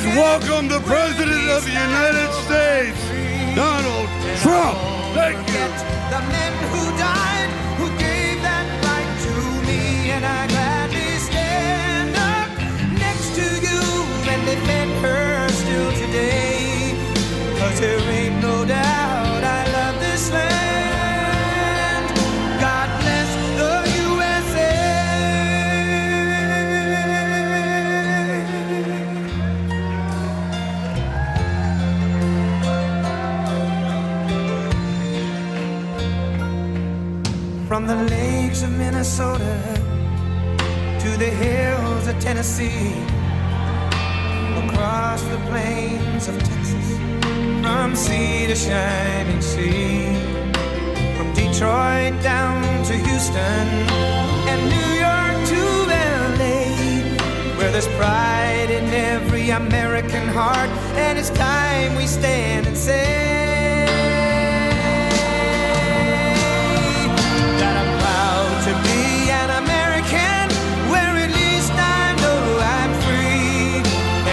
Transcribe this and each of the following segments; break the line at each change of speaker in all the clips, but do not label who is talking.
Please welcome the President of the United States, Donald Trump. Thank you.
The men who died, who gave that right to me, and I gladly stand up next to you and defend her still today. 'Cause there ain't no doubt I love this land. God bless the USA. From the lakes of Minnesota to the hills of Tennessee, across the plains of Texas, from sea to shining sea, from Detroit down to Houston and New York to LA, where there's pride in every American heart, and it's time we stand and say that I'm proud to be an American, where at least I know I'm free,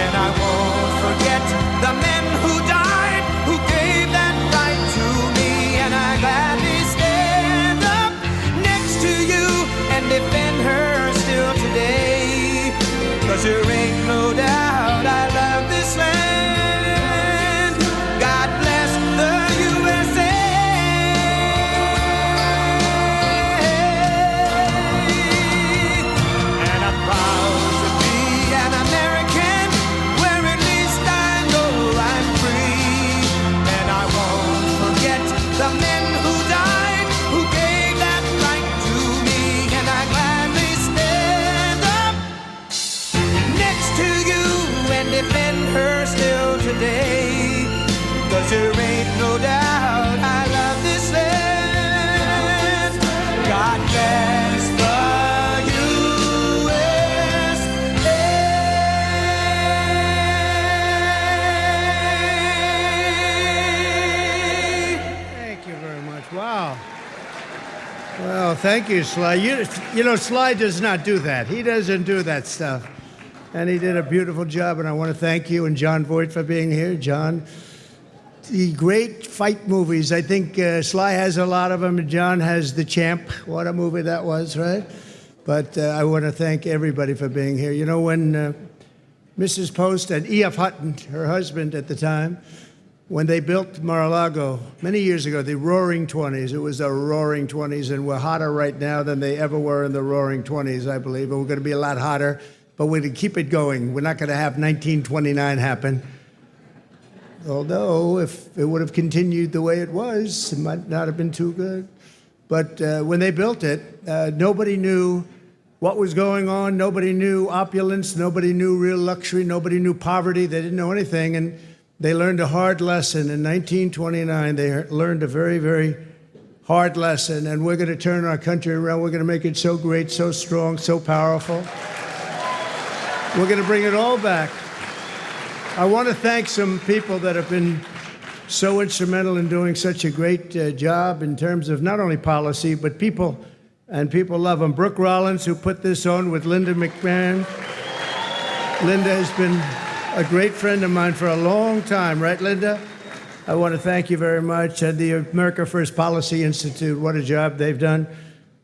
and I won't forget the men who died, who gave that right to me, and I gladly stand up next to you and defend her still today. 'Cause there ain't no doubt I love this land. God bless the USA. And I'm proud to be an American, where at least I know I'm free, and I won't forget the men who died, who gave that right to me, and I gladly stand up next to you and defend her still today. 'Cause there ain't no doubt I love this land. God bless the USA.
Thank you very much. Wow. Well, thank you, Sly. You know, Sly does not do that. He doesn't do that stuff. And he did a beautiful job, and I want to thank you and John Voight for being here. John, the great fight movies, I think Sly has a lot of them, and John has The Champ. What a movie that was, right? But I want to thank everybody for being here. You know, when Mrs. Post and E.F. Hutton, her husband at the time, when they built Mar-a-Lago many years ago, the Roaring 20s, it was the Roaring 20s, and we're hotter right now than they ever were in the Roaring 20s, I believe. And we're going to be a lot hotter, but we're going to keep it going. We're not going to have 1929 happen. Although, if it would have continued the way it was, it might not have been too good. But when they built it, nobody knew what was going on. Nobody knew opulence. Nobody knew real luxury. Nobody knew poverty. They didn't know anything. And they learned a hard lesson. In 1929, they learned a very, very hard lesson. And we're going to turn our country around. We're going to make it so great, so strong, so powerful. We're going to bring it all back. I want to thank some people that have been so instrumental in doing such a great job in terms of not only policy, but people, and people love them. Brooke Rollins, who put this on with Linda McMahon. Linda has been a great friend of mine for a long time, right, Linda? I want to thank you very much. And the America First Policy Institute, what a job they've done.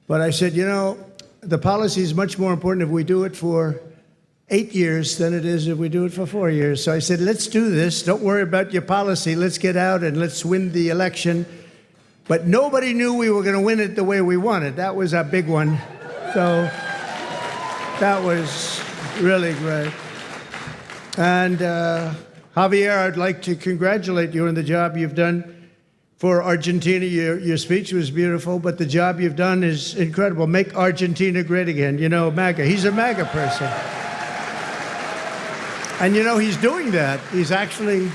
But I said, you know, the policy is much more important if we do it for 8 years than it is if we do it for 4 years. So I said, let's do this. Don't worry about your policy. Let's get out and let's win the election. But nobody knew we were going to win it the way we wanted. That was our big one. So that was really great. And Javier, I'd like to congratulate you on the job you've done for Argentina. Your speech was beautiful, but the job you've done is incredible. Make Argentina great again. You know, MAGA. He's a MAGA person. And you know, he's doing that. He's actually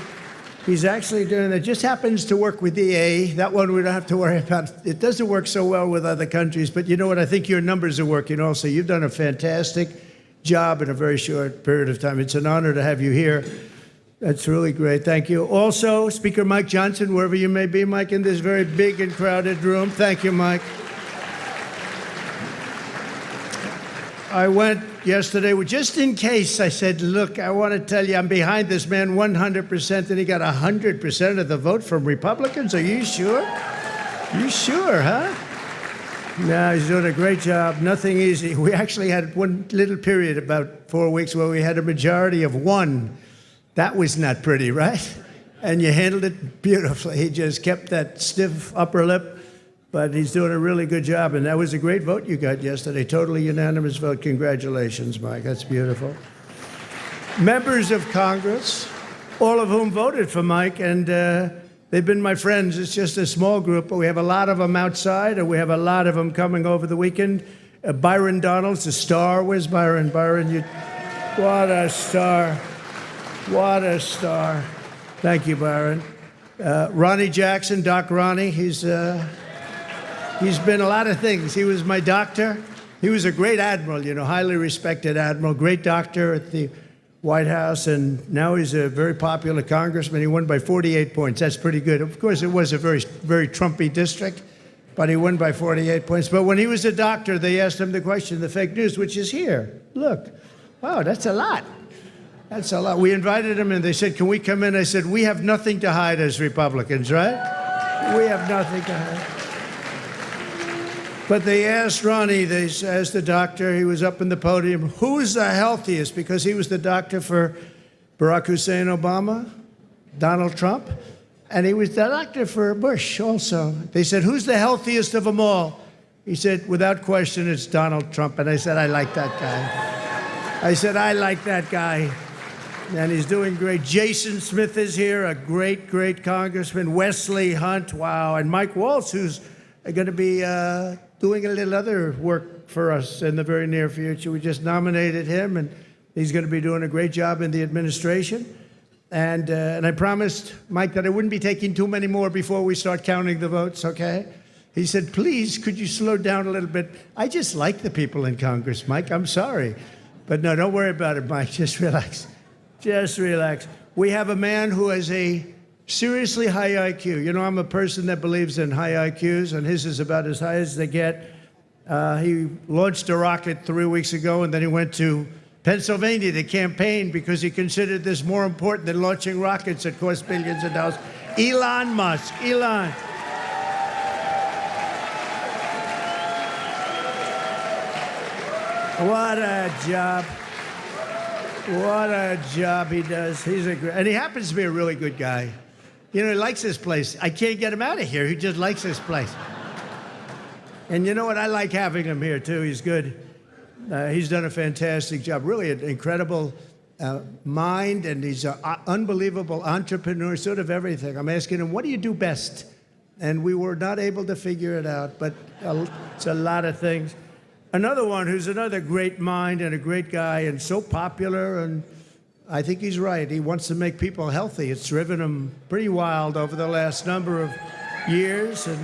doing that. Just happens to work with EA. That one we don't have to worry about. It doesn't work so well with other countries, but you know what? I think your numbers are working also. You've done a fantastic job in a very short period of time. It's an honor to have you here. That's really great. Thank you. Also, Speaker Mike Johnson, wherever you may be, Mike, in this very big and crowded room. Thank you, Mike. I went yesterday, just in case. I said, look, I want to tell you, I'm behind this man 100%, and he got 100% of the vote from Republicans. Are you sure? You sure, huh? No, he's doing a great job. Nothing easy. We actually had one little period, about 4 weeks, where we had a majority of one. That was not pretty, right? And you handled it beautifully. He just kept that stiff upper lip, but he's doing a really good job. And that was a great vote you got yesterday. Totally unanimous vote. Congratulations, Mike. That's beautiful. Members of Congress, all of whom voted for Mike, and they've been my friends. It's just a small group, but we have a lot of them outside, and we have a lot of them coming over the weekend. Byron Donalds, the star. Where's Byron? Byron, what a star. What a star. Thank you, Byron. Ronnie Jackson, Doc Ronnie, he's been a lot of things. He was my doctor. He was a great admiral, highly respected admiral, great doctor at the White House, and now he's a very popular congressman. He won by 48 points. That's pretty good. Of course, it was a very, very Trumpy district, but he won by 48 points. But when he was a doctor, they asked him the question, the fake news, which is here. Look, wow, that's a lot. That's a lot. We invited him, and they said, can we come in? I said, we have nothing to hide as Republicans, right? We have nothing to hide. But they asked Ronnie, they asked the doctor, he was up in the podium, who's the healthiest? Because he was the doctor for Barack Hussein Obama, Donald Trump, and he was the doctor for Bush also. They said, who's the healthiest of them all? He said, without question, it's Donald Trump. And I said, I like that guy. I said, I like that guy. And he's doing great. Jason Smith is here, a great, great congressman. Wesley Hunt, wow. And Mike Waltz, who's going to be doing a little other work for us in the very near future. We just nominated him, and he's going to be doing a great job in the administration. And I promised Mike that I wouldn't be taking too many more before we start counting the votes, okay? He said, please, could you slow down a little bit? I just like the people in Congress, Mike. I'm sorry. But no, don't worry about it, Mike. Just relax. Just relax. We have a man who has a seriously high IQ. I'm a person that believes in high IQs, and his is about as high as they get. He launched a rocket 3 weeks ago, and then he went to Pennsylvania to campaign because he considered this more important than launching rockets that cost billions of dollars. Elon Musk. Elon. What a job. What a job he does. And he happens to be a really good guy. He likes this place. I can't get him out of here. He just likes this place. And you know what? I like having him here, too. He's good. He's done a fantastic job. Really an incredible mind, and he's an unbelievable entrepreneur, sort of everything. I'm asking him, what do you do best? And we were not able to figure it out, but it's a lot of things. Another one who's another great mind and a great guy and so popular, and I think he's right. He wants to make people healthy. It's driven him pretty wild over the last number of years, and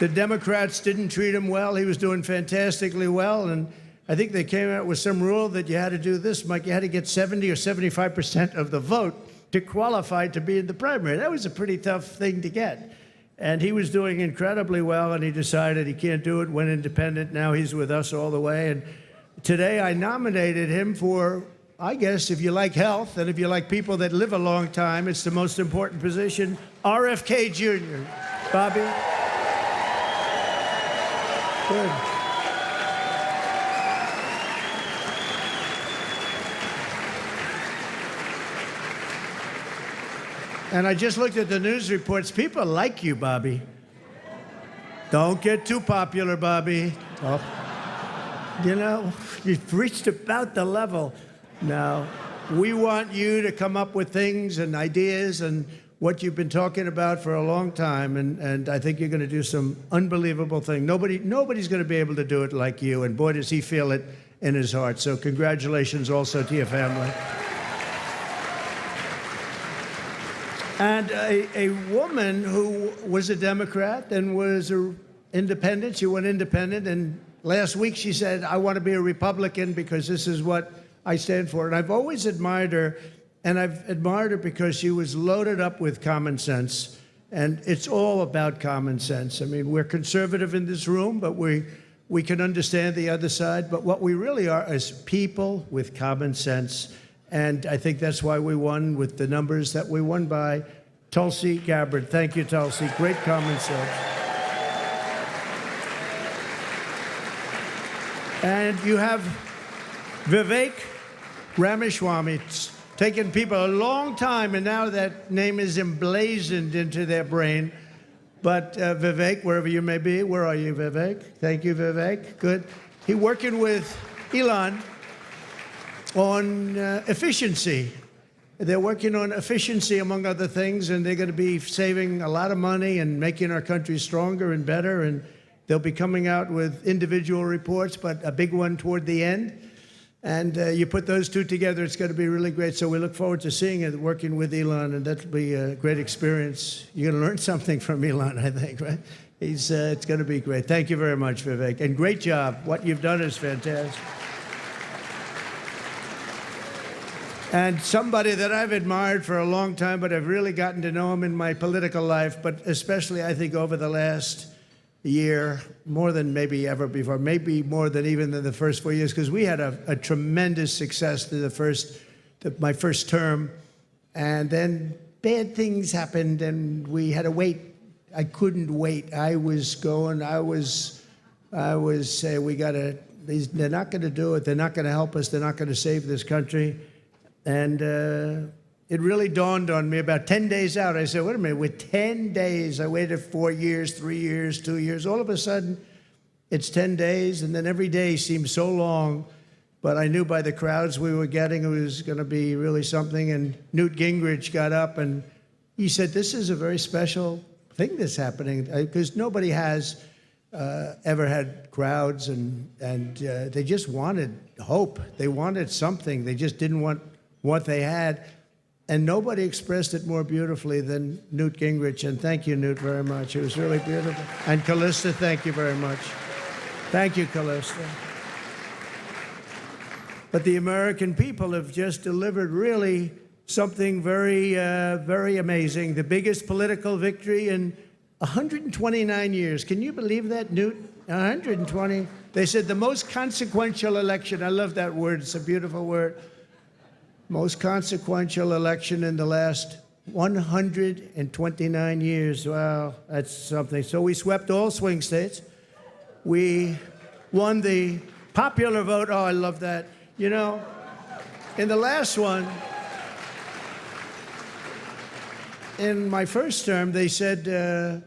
the Democrats didn't treat him well. He was doing fantastically well, and I think they came out with some rule that you had to do this, Mike. You had to get 70 or 75% of the vote to qualify to be in the primary. That was a pretty tough thing to get. And he was doing incredibly well, and he decided he can't do it, went independent. Now he's with us all the way. And today I nominated him for, I guess, if you like health and if you like people that live a long time, it's the most important position, RFK Jr. Bobby? Good. And I just looked at the news reports. People like you, Bobby. Don't get too popular, Bobby. Oh. You've reached about the level. Now, we want you to come up with things and ideas and what you've been talking about for a long time, and I think you're going to do some unbelievable things. Nobody's going to be able to do it like you, and boy, does he feel it in his heart. So congratulations also to your family. And a woman who was a Democrat and was an independent, she went independent, and last week she said, I want to be a Republican because this is what I stand for. And I've always admired her, and I've admired her because she was loaded up with common sense, and it's all about common sense. I mean, we're conservative in this room, but we we can understand the other side, but what we really are is people with common sense. And I think that's why we won with the numbers that we won by. Tulsi Gabbard. Thank you, Tulsi. Great common sense. And you have Vivek Ramaswamy. It's taken people a long time, and now that name is emblazoned into their brain. But Vivek, wherever you may be, where are you, Vivek? Thank you, Vivek. Good. He's working with Elon on efficiency. They're working on efficiency, among other things, and they're going to be saving a lot of money and making our country stronger and better. And they'll be coming out with individual reports, but a big one toward the end. And you put those two together, it's going to be really great. So we look forward to seeing it, working with Elon, and that'll be a great experience. You're going to learn something from Elon, I think, right? It's going to be great. Thank you very much, Vivek. And great job. What you've done is fantastic. And somebody that I've admired for a long time, but I've really gotten to know him in my political life, but especially, I think, over the last year, more than maybe ever before, maybe more than even in the first 4 years, because we had a tremendous success to my first term, and then bad things happened, and we had to wait. I couldn't wait. I was saying, they're not going to do it. They're not going to help us. They're not going to save this country. And it really dawned on me about 10 days out. I said, wait a minute, with 10 days, I waited 4 years, 3 years, 2 years. All of a sudden, it's 10 days, and then every day seemed so long. But I knew by the crowds we were getting, it was going to be really something. And Newt Gingrich got up, and he said, this is a very special thing that's happening, because nobody has ever had crowds, and they just wanted hope. They wanted something. They just didn't want what they had. And nobody expressed it more beautifully than Newt Gingrich. And thank you, Newt, very much. It was really beautiful. And Callista, thank you very much. Thank you, Callista. But the American people have just delivered really something very, very amazing. The biggest political victory in 129 years. Can you believe that, Newt? 120. They said the most consequential election. I love that word. It's a beautiful word. Most consequential election in the last 129 years. Wow, that's something. So we swept all swing states. We won the popular vote. Oh, I love that. You know, in the last one, in my first term, they said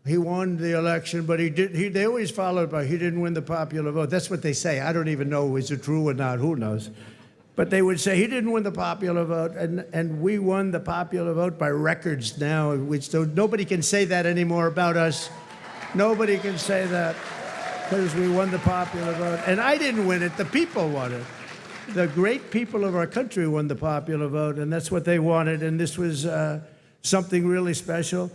he won the election, but they always followed by, he didn't win the popular vote. That's what they say. I don't even know, is it true or not? Who knows? But they would say he didn't win the popular vote, and we won the popular vote by records now, so nobody can say that anymore about us. Nobody can say that, because we won the popular vote. And I didn't win it, the people won it. The great people of our country won the popular vote, and that's what they wanted, and this was something really special.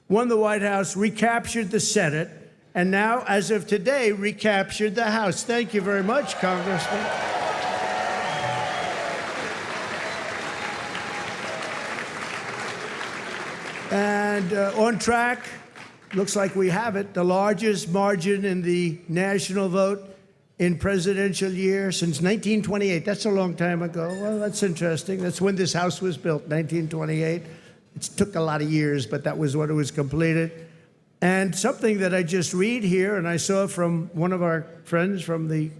Won the White House, recaptured the Senate, and now, as of today, recaptured the House. Thank you very much, Congressman. And on track, looks like we have it, the largest margin in the national vote in presidential year since 1928. That's a long time ago. Well, that's interesting. That's when this House was built, 1928. It took a lot of years, but that was when it was completed. And something that I just read here, and I saw from one of our friends from the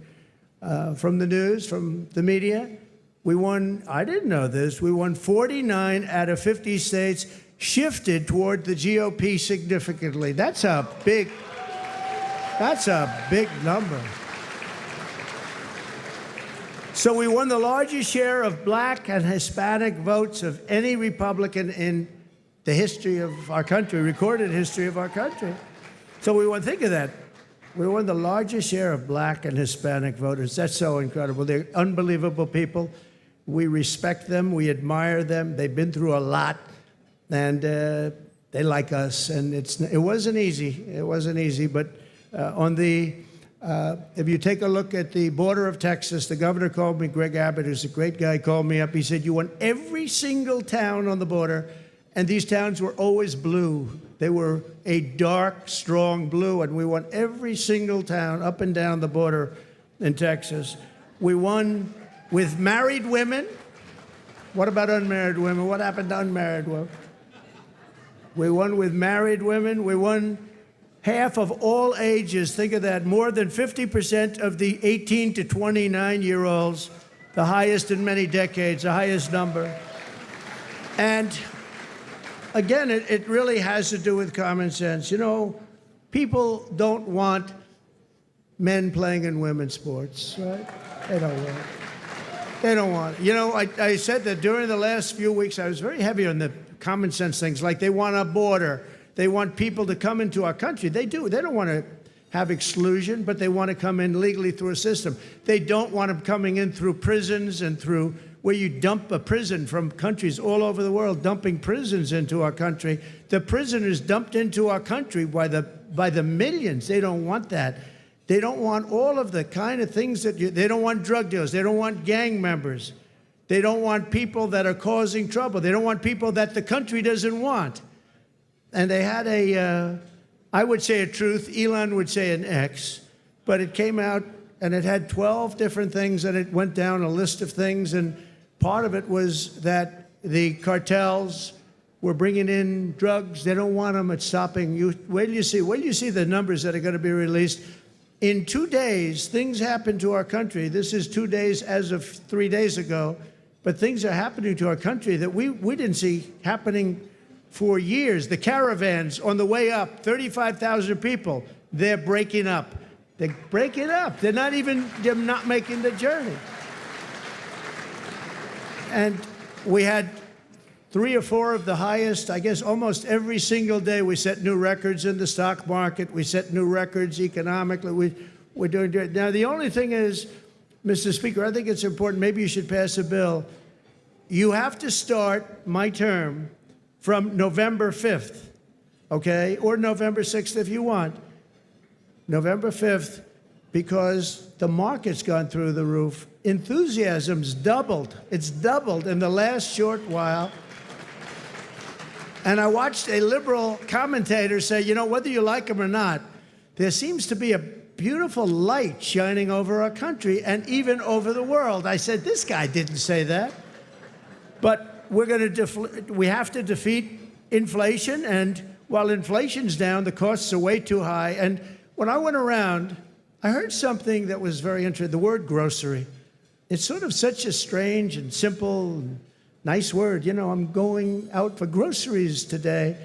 news, from the media, we won, I didn't know this, we won 49 out of 50 states, shifted toward the GOP significantly. That's a big number. So we won the largest share of black and Hispanic votes of any Republican in the history of our country, recorded history of our country. So we won, think of that. We won the largest share of black and Hispanic voters. That's so incredible. They're unbelievable people. We respect them. We admire them. They've been through a lot. And they like us, and it wasn't easy. It wasn't easy, but if you take a look at the border of Texas, the governor called me, Greg Abbott, who's a great guy, called me up. He said, you won every single town on the border, and these towns were always blue. They were a dark, strong blue, and we won every single town up and down the border in Texas. We won with married women. What about unmarried women? What happened to unmarried women? We won with married women. We won half of all ages. Think of that. More than 50% of the 18 to 29-year-olds, the highest in many decades, the highest number. And again, it really has to do with common sense. You know, people don't want men playing in women's sports, right? They don't want it. They don't want it. You know, I said that during the last few weeks, I was very heavy on the common sense things, like they want a border. They want people to come into our country. They do. They don't want to have exclusion, but they want to come in legally through a system. They don't want them coming in through prisons and through where you dump a prison from countries all over the world, dumping prisons into our country. The prisoners dumped into our country by the millions. They don't want that. They don't want all of the kind of things that they don't want drug dealers. They don't want gang members. They don't want people that are causing trouble. They don't want people that the country doesn't want. And they had I would say a truth, Elon would say an X, but it came out and it had 12 different things, and it went down a list of things, and part of it was that the cartels were bringing in drugs. They don't want them at stopping. Wait till you see the numbers that are going to be released. In 2 days, things happened to our country. This is 2 days as of 3 days ago, but things are happening to our country that we didn't see happening for years. The caravans on the way up, 35,000 people, they're breaking up. They're breaking up. They're not making the journey. And we had 3 or 4 of the highest, I guess almost every single day we set new records in the stock market. We set new records economically. We're doing it. Now, the only thing is, Mr. Speaker, I think it's important, maybe you should pass a bill. You have to start my term from November 5th, okay? Or November 6th if you want. November 5th, because the market's gone through the roof. Enthusiasm's doubled. It's doubled in the last short while. And I watched a liberal commentator say, you know, whether you like him or not, there seems to be a beautiful light shining over our country and even over the world. I said, this guy didn't say that. But we have to defeat inflation, and while inflation's down, the costs are way too high. And when I went around, I heard something that was very interesting, the word grocery. It's sort of such a strange and simple and nice word. You know, I'm going out for groceries today.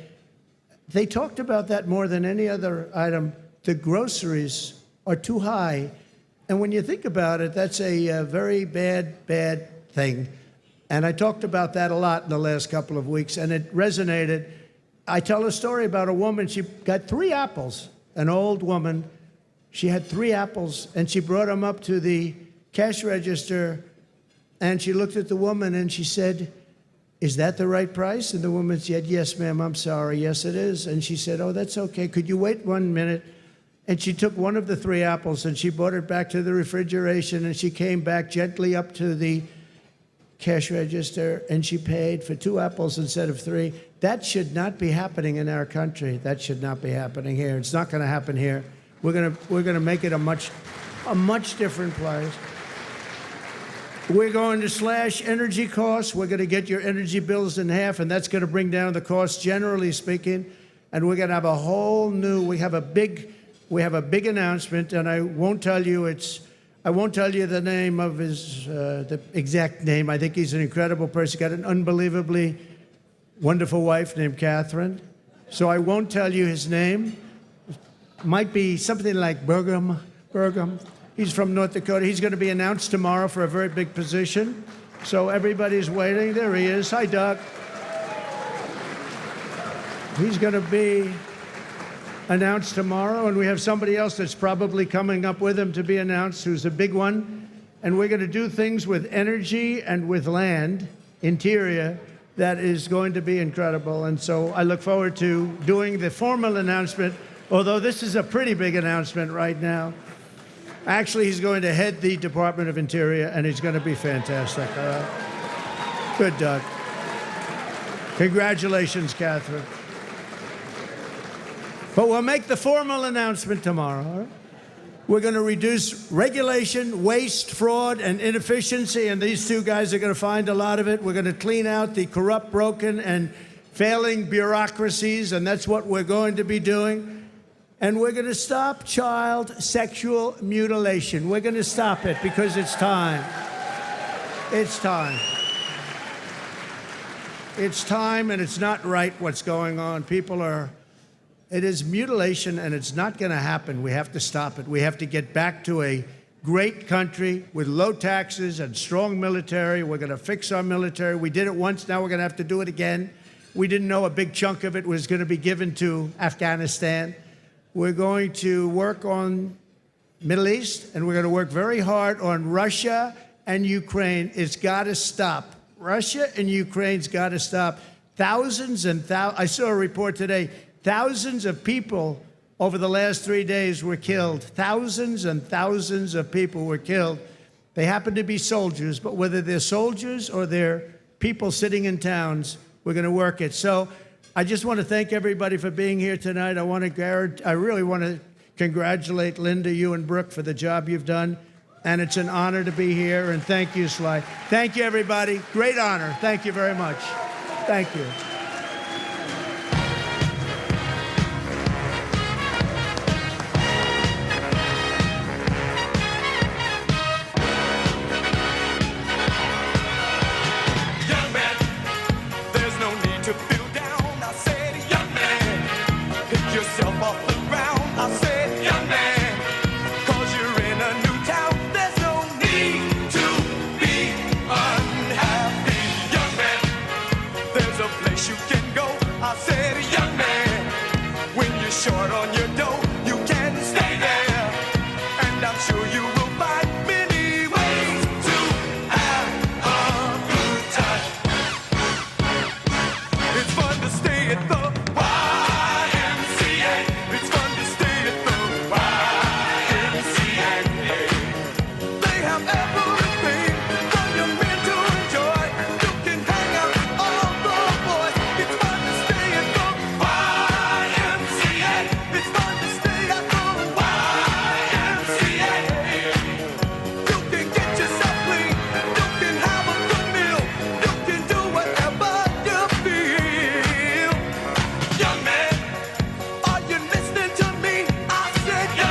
They talked about that more than any other item. The groceries are too high. And when you think about it, that's a very bad thing. And I talked about that a lot in the last couple of weeks, and it resonated. I tell a story about a woman. She got 3 apples, an old woman. She had 3 apples, and she brought them up to the cash register, and she looked at the woman, and she said, is that the right price? And the woman said, yes, ma'am, I'm sorry. Yes, it is. And she said, oh, that's okay. Could you wait 1 minute? And she took one of the 3 apples, and she brought it back to the refrigeration, and she came back gently up to the cash register, and she paid for 2 apples instead of 3. That should not be happening in our country. That should not be happening here. It's not going to happen here. We're going to make it a much different place. We're going to slash energy costs. We're going to get your energy bills in half, and that's going to bring down the costs, generally speaking. And we're going to have a whole new. We have a big announcement, and I won't tell you the name of his, the exact name. I think he's an incredible person. Got an unbelievably wonderful wife named Catherine. So I won't tell you his name. Might be something like Burgum. He's from North Dakota. He's going to be announced tomorrow for a very big position. So everybody's waiting. There he is. Hi, Doug. He's going to be announced tomorrow, and we have somebody else that's probably coming up with him to be announced, who's a big one. And we're going to do things with energy and with land, interior, that is going to be incredible. And so I look forward to doing the formal announcement, although this is a pretty big announcement right now. Actually, he's going to head the Department of Interior, and he's going to be fantastic. Good, Doug. Congratulations, Catherine. But we'll make the formal announcement tomorrow. All right? We're going to reduce regulation, waste, fraud, and inefficiency, and these two guys are going to find a lot of it. We're going to clean out the corrupt, broken, and failing bureaucracies, and that's what we're going to be doing. And we're going to stop child sexual mutilation. We're going to stop it because it's time. It's time. It's time, and it's not right what's going on. It is mutilation, and it's not going to happen. We have to stop it. We have to get back to a great country with low taxes and strong military. We're going to fix our military. We did it once. Now we're going to have to do it again. We didn't know a big chunk of it was going to be given to Afghanistan. We're going to work on Middle East, and we're going to work very hard on Russia and Ukraine. It's got to stop. Russia and Ukraine's got to stop. Thousands and thousands. I saw a report today. Thousands of people over the last 3 days were killed. Thousands and thousands of people were killed. They happen to be soldiers, but whether they're soldiers or they're people sitting in towns, we're going to work it. So I just want to thank everybody for being here tonight. I really want to congratulate Linda, you and Brooke for the job you've done. And it's an honor to be here. And thank you, Sly. Thank you, everybody. Great honor. Thank you very much. Thank you.